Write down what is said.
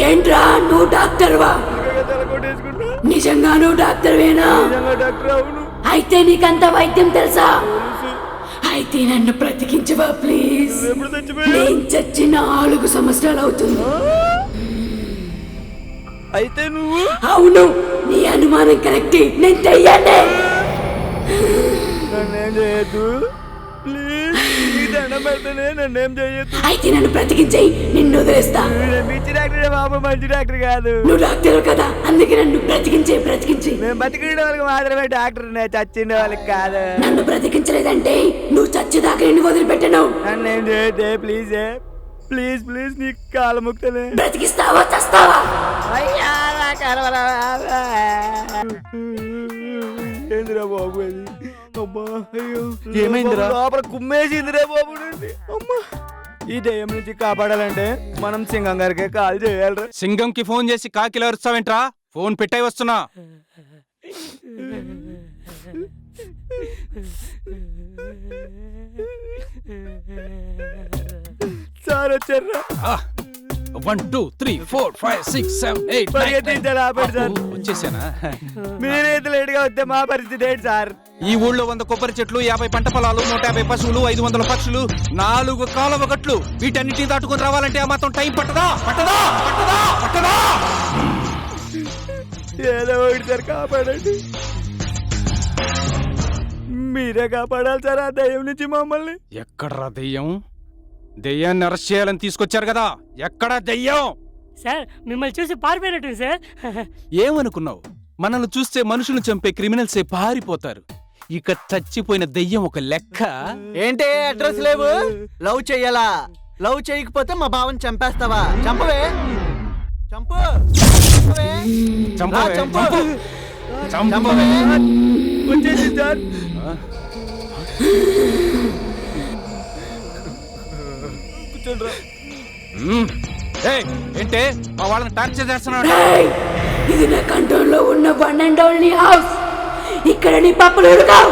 ఏంట్రా నువ్వు డాక్టర్వా? నిజంగా నువ్వు డాక్టర్వేనా? అయితే నీకంత వైద్యం తెలుసా? అయితే నన్ను బ్రతికించవా ప్లీజ్? నేను చచ్చి 4 సంవత్సరాలు అవుతుంది. అయితే నువ్వు? అవును, నీ అనుమానం కరెక్ట్. నేను దయ్యాన్నే. నన్నేం చేయొద్దు ప్లీజ్, నీ దండం పెడతానే, నన్నేం చేయొద్దు. అయితే నన్ను బ్రతికించేయి, నిన్ను వదిలేస్తా. పిచ్చి డాక్టర్ బాబు, మంచి డాక్టర్ కాదు. నువ్వు డాక్టర్ కదా, అందుకే నన్ను బ్రతికించి. మేము బతికిన వాళ్ళకి మాత్రమే డాక్టర్, చచ్చిన వాళ్ళకి కాదు. నన్ను బ్రతికించలేదంటే నువ్వు చచ్చేదాకా నిన్ను వదిలిపెట్టను. నన్నేం చేయొద్దే ప్లీజ్, ప్లీజ్ ప్లీజ్, నీ కాలు ముక్తనే. బ్రతికిస్తావా చస్తావా? ఏందిరా బాబు అది? అమ్మా అయ్యో, ఏమైందిరా? లోపల కుమ్మేసిందిరా బాబు. అమ్మా, ఈ దయ్యం నుంచి కాపాడాలంటే మనం సింగం గారికి కాల్ చేయాలరా. సింగంకి ఫోన్ చేసి కాకిలా అరుస్తావేంట్రా? ఫోన్ పెట్టాయి, వస్తున్నా. సార్ వచ్చారా? 1 2 3 4 5 6 7 8 9 వచ్చేసానా? మీరైతే లేట్ గా వస్తే మా పరిస్థితి ఏంటి సార్? ఈ ఊళ్ళో 100 కొబ్బరి చెట్లు, 50 పంట పొలాలు, 150 పశువులు, 500 పక్షులు, 4 కాలువ గట్లు, వీటన్నిటిని దాటుకుని రావాలంటే ఆ మాత్రం టైం పట్టదా? ఏదో ఒకటి సార్ కాపాడండి. మీరే కాపాడాలి సార్ ఆ దయ్యం నుంచి మమ్మల్ని. ఎక్కడ్రా దెయ్యం? దెయ్యాన్ని అరెస్ట్ చేయాలని తీసుకొచ్చారు కదా, ఎక్కడా దెయ్యం? సార్ మిమ్మల్ని చూసి పారిపోయినట్టు సార్. ఏమనుకున్నావు? మనల్ని చూస్తే మనుషులను చంపే క్రిమినల్సే పారిపోతారు. ఇక చచ్చిపోయిన దెయ్యం ఒక లెక్క. ఏంటి అడ్రస్ లేవు? లవ్ చెయ్యాలా? లవ్ చేయకపోతే మా బావని చంపేస్తావా? చంపవే, చంపు, చంపవే, చంపు, చంపవే. వచ్చేసి సార్. ఏంటే మా వాళ్ళని టార్చర్ చేస్తున్నాడు? ఇది నా కంట్రోల్లో ఉన్న 1 and only హౌస్. ఇక్కడ నీ పప్పులు ఉడకావు.